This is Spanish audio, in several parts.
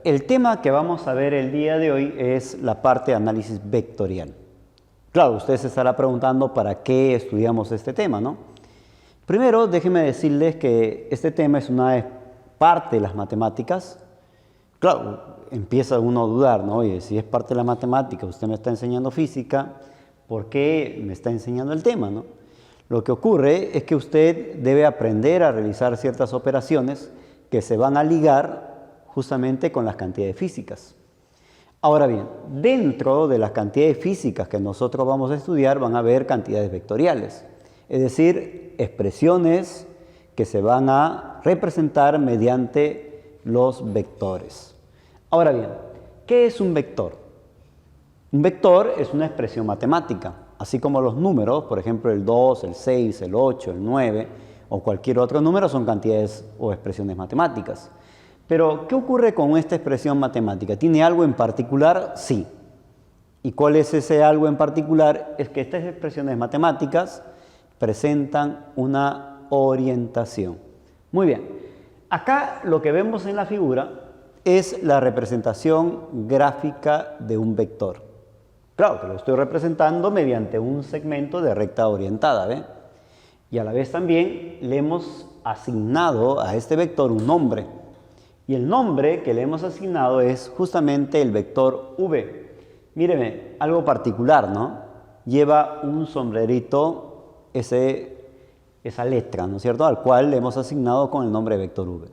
el tema que vamos a ver el día de hoy es la parte de análisis vectorial. Claro, usted se estará preguntando para qué estudiamos este tema, ¿no? Primero, déjenme decirles que este tema es una parte de las matemáticas. Claro, empieza uno a dudar, ¿no? Oye, si es parte de la matemática, usted me está enseñando física, ¿por qué me está enseñando el tema, no? Lo que ocurre es que usted debe aprender a realizar ciertas operaciones que se van a ligar justamente con las cantidades físicas. Ahora bien, dentro de las cantidades físicas que nosotros vamos a estudiar van a haber cantidades vectoriales, es decir, expresiones que se van a representar mediante los vectores. Ahora bien, ¿qué es un vector? Un vector es una expresión matemática, así como los números, por ejemplo el 2, el 6, el 8, el 9 o cualquier otro número son cantidades o expresiones matemáticas. Pero, ¿qué ocurre con esta expresión matemática? ¿Tiene algo en particular? Sí. ¿Y cuál es ese algo en particular? Es que estas expresiones matemáticas presentan una orientación. Muy bien. Acá lo que vemos en la figura es la representación gráfica de un vector. Claro que lo estoy representando mediante un segmento de recta orientada, ¿ve? Y a la vez también le hemos asignado a este vector un nombre. Y el nombre que le hemos asignado es justamente el vector v. Míreme, algo particular, ¿no? Lleva un sombrerito esa letra, ¿no es cierto?, al cual le hemos asignado con el nombre de vector v.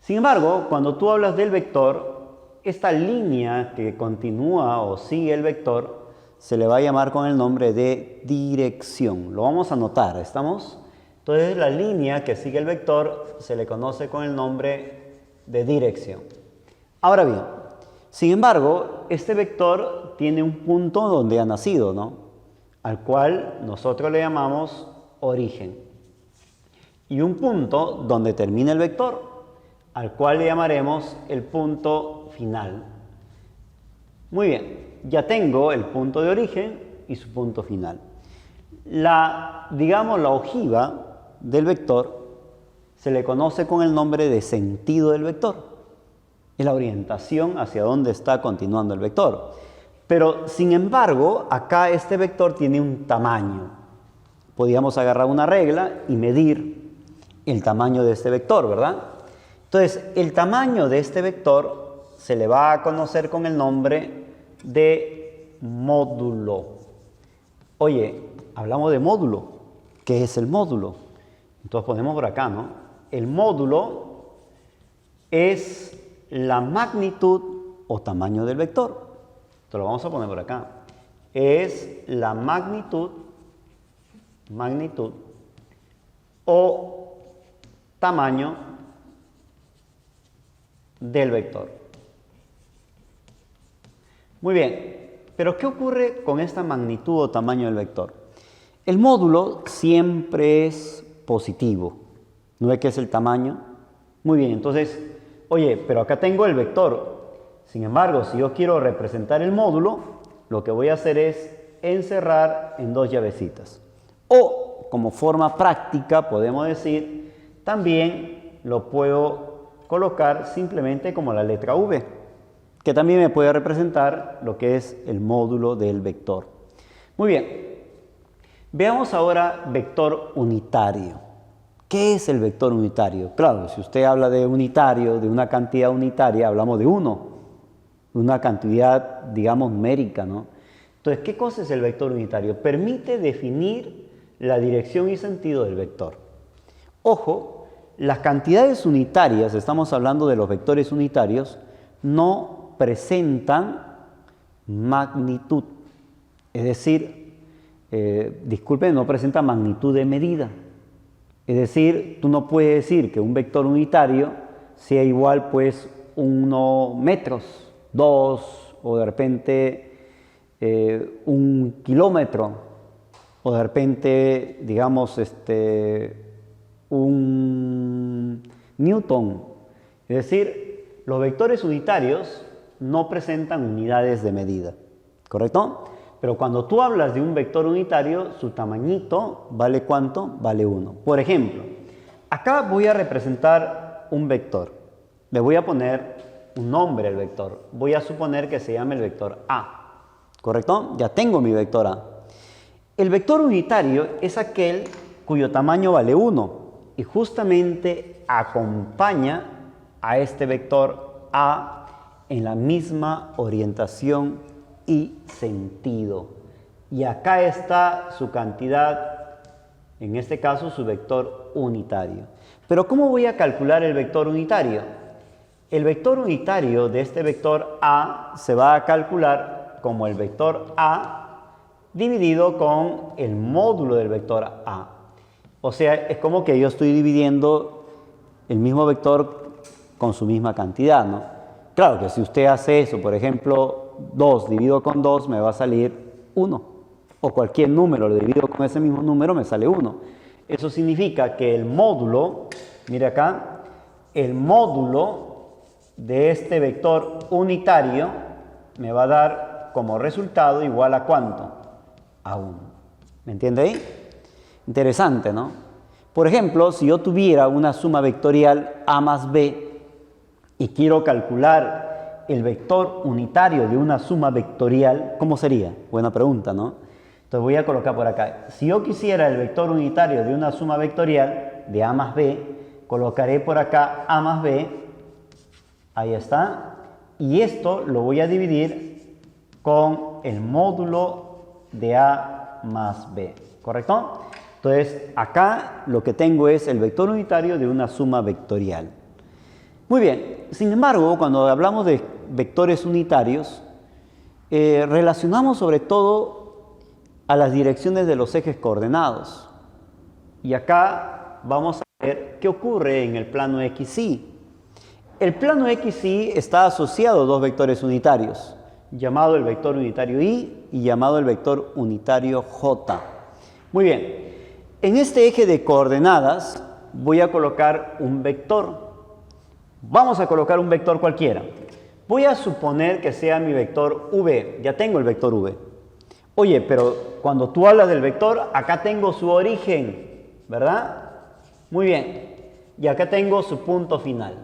Sin embargo, cuando tú hablas del vector, esta línea que continúa o sigue el vector se le va a llamar con el nombre de dirección. Lo vamos a anotar, ¿estamos? Entonces, la línea que sigue el vector se le conoce con el nombre de dirección. Ahora bien, sin embargo, este vector tiene un punto donde ha nacido, ¿no? Al cual nosotros le llamamos origen. Y un punto donde termina el vector, al cual le llamaremos el punto final. Muy bien, ya tengo el punto de origen y su punto final. Digamos, la ojiva del vector se le conoce con el nombre de sentido del vector. Es la orientación hacia dónde está continuando el vector. Pero, sin embargo, acá este vector tiene un tamaño. Podríamos agarrar una regla y medir el tamaño de este vector, ¿verdad? Entonces, el tamaño de este vector se le va a conocer con el nombre de módulo. Oye, hablamos de módulo. ¿Qué es el módulo? Entonces ponemos por acá, ¿no? El módulo es la magnitud o tamaño del vector. Esto lo vamos a poner por acá. Es la magnitud o tamaño del vector. Muy bien, pero ¿qué ocurre con esta magnitud o tamaño del vector? El módulo siempre es positivo. ¿No ve qué es el tamaño? Muy bien, entonces, oye, pero acá tengo el vector. Sin embargo, si yo quiero representar el módulo, lo que voy a hacer es encerrar en dos llavecitas. O, como forma práctica, podemos decir, también lo puedo colocar simplemente como la letra V, que también me puede representar lo que es el módulo del vector. Muy bien, veamos ahora vector unitario. ¿Qué es el vector unitario? Claro, si usted habla de unitario, de una cantidad unitaria, hablamos de uno, una cantidad, digamos, numérica, ¿no? Entonces, ¿qué cosa es el vector unitario? Permite definir la dirección y sentido del vector. Ojo, las cantidades unitarias, estamos hablando de los vectores unitarios, no presentan magnitud. Es decir, disculpen, no presentan magnitud de medida. Es decir, tú no puedes decir que un vector unitario sea igual, pues, 1 metros, 2, o de repente 1 kilómetro, o de repente, digamos, 1 newton. Es decir, los vectores unitarios no presentan unidades de medida, ¿correcto? Pero cuando tú hablas de un vector unitario, su tamañito vale ¿cuánto? Vale 1. Por ejemplo, acá voy a representar un vector. Le voy a poner un nombre al vector. Voy a suponer que se llame el vector A, ¿correcto? Ya tengo mi vector A. El vector unitario es aquel cuyo tamaño vale 1 y justamente acompaña a este vector A en la misma orientación y sentido. Y acá está su cantidad, en este caso su vector unitario. Pero ¿cómo voy a calcular el vector unitario? El vector unitario de este vector A se va a calcular como el vector A dividido con el módulo del vector A. O sea, es como que yo estoy dividiendo el mismo vector con su misma cantidad, ¿no? Claro que si usted hace eso, por ejemplo, 2 dividido con 2 me va a salir 1. O cualquier número lo divido con ese mismo número me sale 1. Eso significa que el módulo, mire acá, el módulo de este vector unitario me va a dar como resultado igual a ¿cuánto? A 1. ¿Me entiende ahí? Interesante, ¿no? Por ejemplo, si yo tuviera una suma vectorial A más B y quiero calcular el vector unitario de una suma vectorial, ¿cómo sería? Buena pregunta, ¿no? Entonces voy a colocar por acá. Si yo quisiera el vector unitario de una suma vectorial de A más B, colocaré por acá A más B. Ahí está. Y esto lo voy a dividir con el módulo de A más B, ¿correcto? Entonces, acá lo que tengo es el vector unitario de una suma vectorial. Muy bien, sin embargo, cuando hablamos de vectores unitarios, relacionamos sobre todo a las direcciones de los ejes coordenados. Y acá vamos a ver qué ocurre en el plano XY. El plano XY está asociado a dos vectores unitarios, llamado el vector unitario Y y llamado el vector unitario J. Muy bien, en este eje de coordenadas voy a colocar un vector. Vamos a colocar un vector cualquiera. Voy a suponer que sea mi vector V. Ya tengo el vector V. Oye, pero cuando tú hablas del vector, acá tengo su origen, ¿verdad? Muy bien. Y acá tengo su punto final.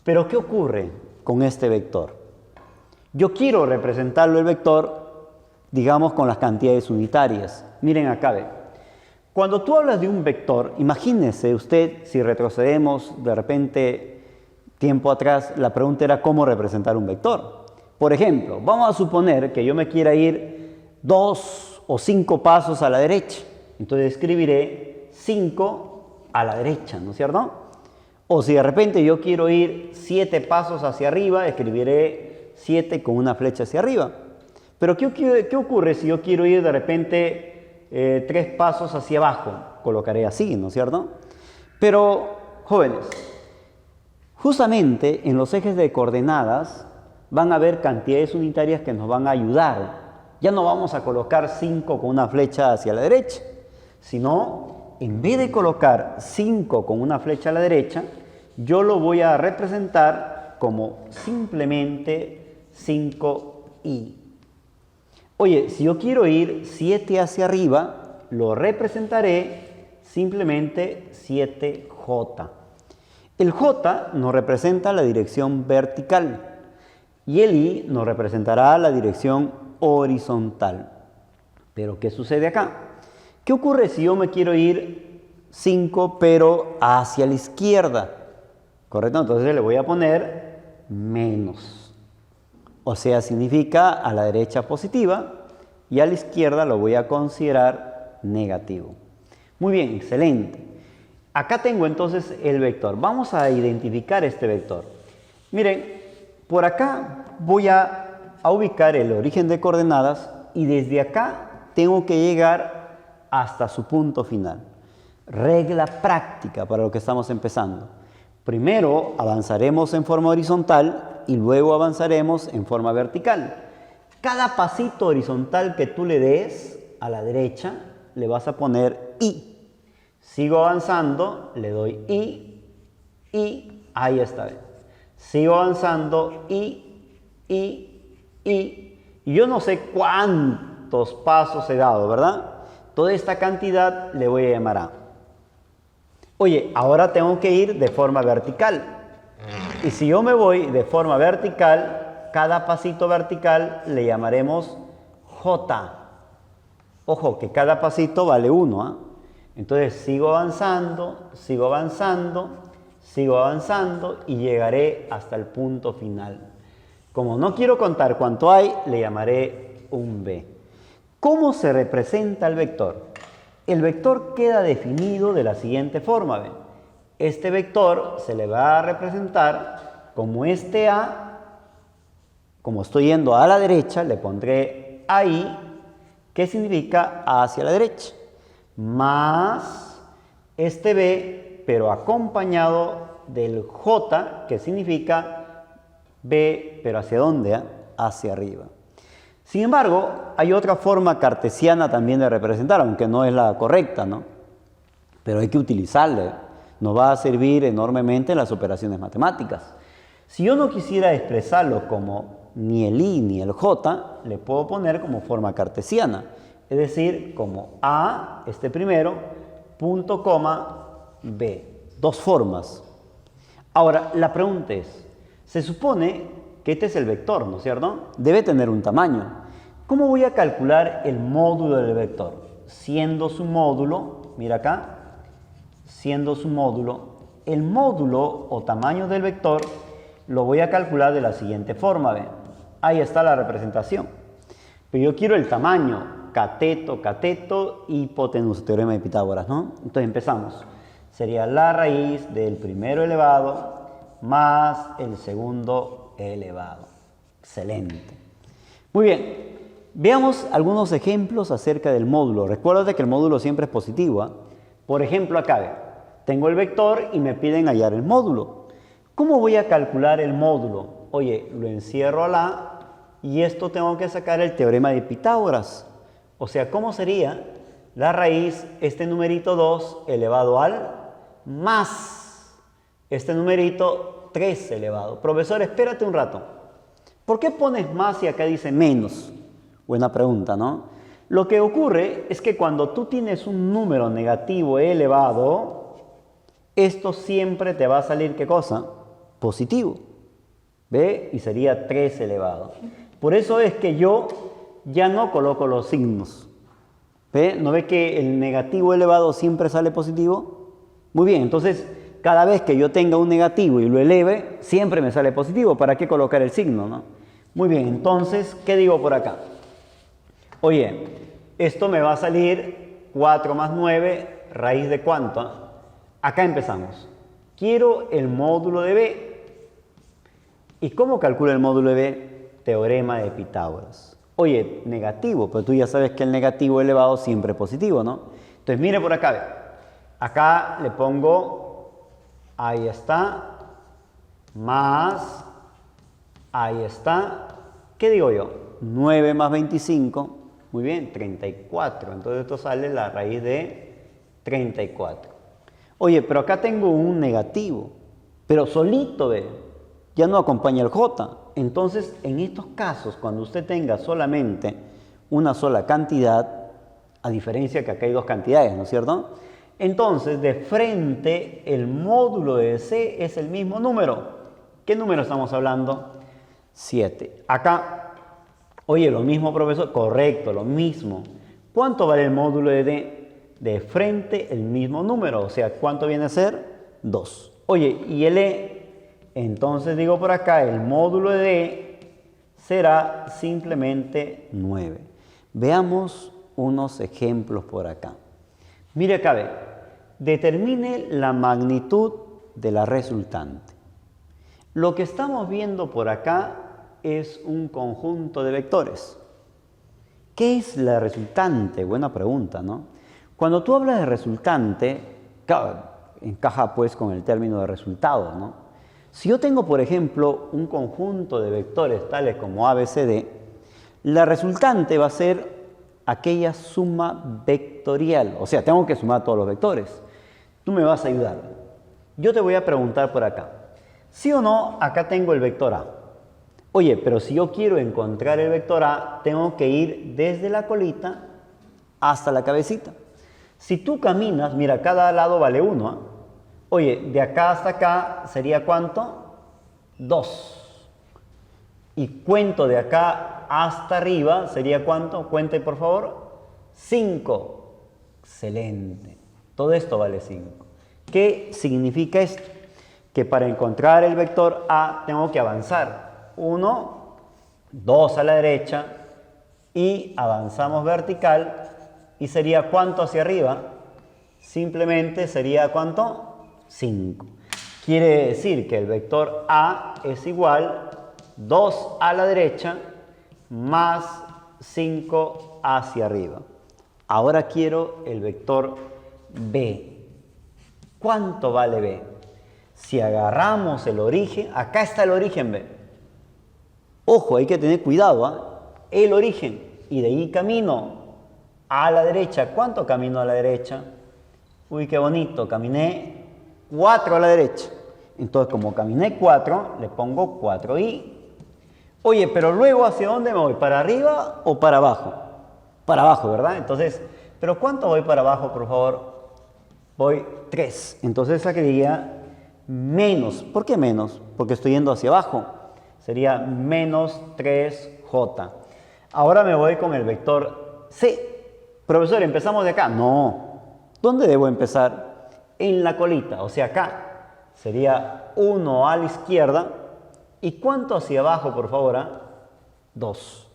Pero ¿qué ocurre con este vector? Yo quiero representarlo el vector, digamos, con las cantidades unitarias. Miren acá, ve. Cuando tú hablas de un vector, imagínese usted, si retrocedemos de repente tiempo atrás, la pregunta era cómo representar un vector. Por ejemplo, vamos a suponer que yo me quiera ir 2 o 5 pasos a la derecha. Entonces escribiré 5 a la derecha, ¿no es cierto? O si de repente yo quiero ir 7 pasos hacia arriba, escribiré 7 con una flecha hacia arriba. Pero ¿qué ocurre si yo quiero ir de repente 3 pasos hacia abajo? Colocaré así, ¿no es cierto? Pero, jóvenes, justamente en los ejes de coordenadas van a haber cantidades unitarias que nos van a ayudar. Ya no vamos a colocar 5 con una flecha hacia la derecha, sino en vez de colocar 5 con una flecha a la derecha, yo lo voy a representar como simplemente 5i. Oye, si yo quiero ir 7 hacia arriba, lo representaré simplemente 7j. El j nos representa la dirección vertical y el i nos representará la dirección horizontal. Pero ¿qué sucede acá? ¿Qué ocurre si yo me quiero ir 5 pero hacia la izquierda? ¿Correcto? Entonces le voy a poner menos. O sea, significa a la derecha positiva y a la izquierda lo voy a considerar negativo. Muy bien, excelente. Acá tengo entonces el vector. Vamos a identificar este vector. Miren, por acá voy a ubicar el origen de coordenadas y desde acá tengo que llegar hasta su punto final. Regla práctica para lo que estamos empezando. Primero avanzaremos en forma horizontal y luego avanzaremos en forma vertical. Cada pasito horizontal que tú le des a la derecha le vas a poner i. Sigo avanzando, le doy i, ahí está. Sigo avanzando, y yo no sé cuántos pasos he dado, ¿verdad? Toda esta cantidad le voy a llamar a. Oye, ahora tengo que ir de forma vertical. Y si yo me voy de forma vertical, cada pasito vertical le llamaremos J. Ojo, que cada pasito vale 1, ¿ah? Entonces sigo avanzando, sigo avanzando, sigo avanzando y llegaré hasta el punto final. Como no quiero contar cuánto hay, le llamaré un B. ¿Cómo se representa el vector? El vector queda definido de la siguiente forma. ¿Ven? Este vector se le va a representar como este A. Como estoy yendo a la derecha, le pondré ahí, que significa hacia la derecha, más este B, pero acompañado del J, que significa B, pero ¿hacia dónde? Hacia arriba. Sin embargo, hay otra forma cartesiana también de representar, aunque no es la correcta, ¿no? Pero hay que utilizarla. Nos va a servir enormemente en las operaciones matemáticas. Si yo no quisiera expresarlo como ni el I ni el J, le puedo poner como forma cartesiana. Es decir, como A, este primero, punto, coma, B. Dos formas. Ahora, la pregunta es, se supone que este es el vector, ¿no es cierto? Debe tener un tamaño. ¿Cómo voy a calcular el módulo del vector? Siendo su módulo, mira acá, siendo su módulo, el módulo o tamaño del vector lo voy a calcular de la siguiente forma. ¿Ve? Ahí está la representación. Pero yo quiero el tamaño, cateto, cateto, hipotenusa, teorema de Pitágoras, ¿no? Entonces empezamos. Sería la raíz del primero elevado más el segundo elevado. Excelente. Muy bien. Veamos algunos ejemplos acerca del módulo. Recuerda que el módulo siempre es positivo, ¿eh? Por ejemplo, acá tengo el vector y me piden hallar el módulo. ¿Cómo voy a calcular el módulo? Oye, lo encierro a la y esto tengo que sacar el teorema de Pitágoras. O sea, ¿cómo sería la raíz, este numerito 2 elevado al más este numerito 3 elevado? Profesor, espérate un rato. ¿Por qué pones más y acá dice menos? Buena pregunta, ¿no? Lo que ocurre es que cuando tú tienes un número negativo elevado, esto siempre te va a salir, ¿qué cosa? Positivo. ¿Ve? Y sería 3 elevado. Por eso es que yo ya no coloco los signos. ¿Ve? ¿No ve que el negativo elevado siempre sale positivo? Muy bien, entonces cada vez que yo tenga un negativo y lo eleve, siempre me sale positivo. ¿Para qué colocar el signo, no? Muy bien, entonces, ¿qué digo por acá? Oye, esto me va a salir 4 más 9, raíz de ¿cuánto? Acá empezamos. Quiero el módulo de B. ¿Y cómo calculo el módulo de B? Teorema de Pitágoras. Oye, negativo, pero tú ya sabes que el negativo elevado siempre es positivo, ¿no? Entonces, mire por acá, ve. Acá le pongo, ahí está, más, ahí está. ¿Qué digo yo? 9 más 25. Muy bien, 34. Entonces esto sale la raíz de 34. Oye, pero acá tengo un negativo, pero solito, ve, ya no acompaña el J. Entonces, en estos casos, cuando usted tenga solamente una sola cantidad, a diferencia que acá hay dos cantidades, ¿no es cierto? Entonces, de frente, el módulo de C es el mismo número. ¿Qué número estamos hablando? 7. Acá. Oye, lo mismo, profesor. Correcto, lo mismo. ¿Cuánto vale el módulo de D? De frente, el mismo número. O sea, ¿cuánto viene a ser? 2. Oye, ¿y el E? Entonces digo por acá, el módulo de D será simplemente 9. Veamos unos ejemplos por acá. Mire acá, ve. Determine la magnitud de la resultante. Lo que estamos viendo por acá es un conjunto de vectores. ¿Qué es la resultante? Buena pregunta, ¿no? Cuando tú hablas de resultante, claro, encaja pues con el término de resultado, ¿no? Si yo tengo, por ejemplo, un conjunto de vectores tales como ABCD, la resultante va a ser aquella suma vectorial. O sea, tengo que sumar todos los vectores. Tú me vas a ayudar. Yo te voy a preguntar por acá. ¿Sí o no? Acá tengo el vector A. Oye, pero si yo quiero encontrar el vector A, tengo que ir desde la colita hasta la cabecita. Si tú caminas, mira, cada lado vale 1, ¿eh? Oye, de acá hasta acá, ¿sería cuánto? 2. Y cuento de acá hasta arriba, ¿sería cuánto? Cuente por favor. 5. Excelente. Todo esto vale 5. ¿Qué significa esto? Que para encontrar el vector A tengo que avanzar 1, 2 a la derecha y avanzamos vertical. ¿Y sería cuánto hacia arriba? Simplemente sería ¿cuánto? 5. Quiere decir que el vector A es igual 2 a la derecha más 5 hacia arriba. Ahora quiero el vector B. ¿Cuánto vale B? Si agarramos el origen, acá está el origen B. Ojo, hay que tener cuidado, ¿eh? El origen. Y de ahí camino a la derecha. ¿Cuánto camino a la derecha? Uy, qué bonito. Caminé 4 a la derecha. Entonces, como caminé 4, le pongo 4i. Oye, pero luego, ¿hacia dónde me voy? ¿Para arriba o para abajo? Para abajo, ¿verdad? Entonces, ¿pero cuánto voy para abajo, por favor? Voy 3. Entonces, sacaría menos. ¿Por qué menos? Porque estoy yendo hacia abajo. Sería menos 3j. Ahora me voy con el vector C. Profesor, ¿empezamos de acá? No. ¿Dónde debo empezar? En la colita, o sea, acá. Sería 1 a la izquierda. ¿Y cuánto hacia abajo, por favor? 2.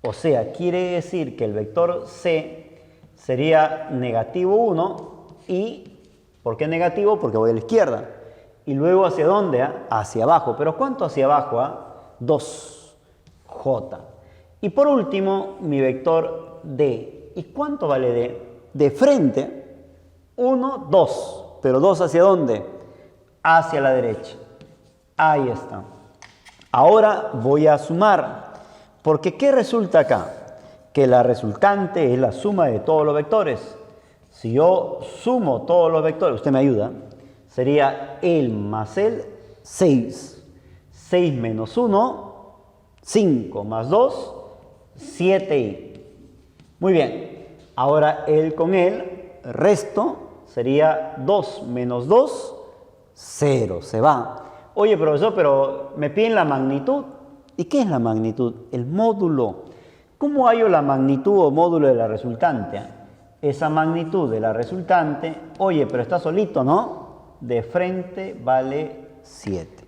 O sea, quiere decir que el vector C sería negativo 1 y, ¿por qué negativo? Porque voy a la izquierda. Y luego, ¿hacia dónde? Hacia abajo. ¿Pero cuánto hacia abajo? 2j. Y por último, mi vector D. ¿Y cuánto vale D? De frente, 1, 2. ¿Pero 2 hacia dónde? Hacia la derecha. Ahí está. Ahora voy a sumar. Porque ¿qué resulta acá? Que la resultante es la suma de todos los vectores. Si yo sumo todos los vectores, usted me ayuda, sería el más el 6. 6 menos 1, 5 más 2, 7i. Muy bien. Ahora el con el resto sería 2 menos 2, 0. Se va. Oye, profesor, pero me piden la magnitud. ¿Y qué es la magnitud? El módulo. ¿Cómo hallo la magnitud o módulo de la resultante? Esa magnitud de la resultante, oye, pero está solito, ¿no? De frente vale 7.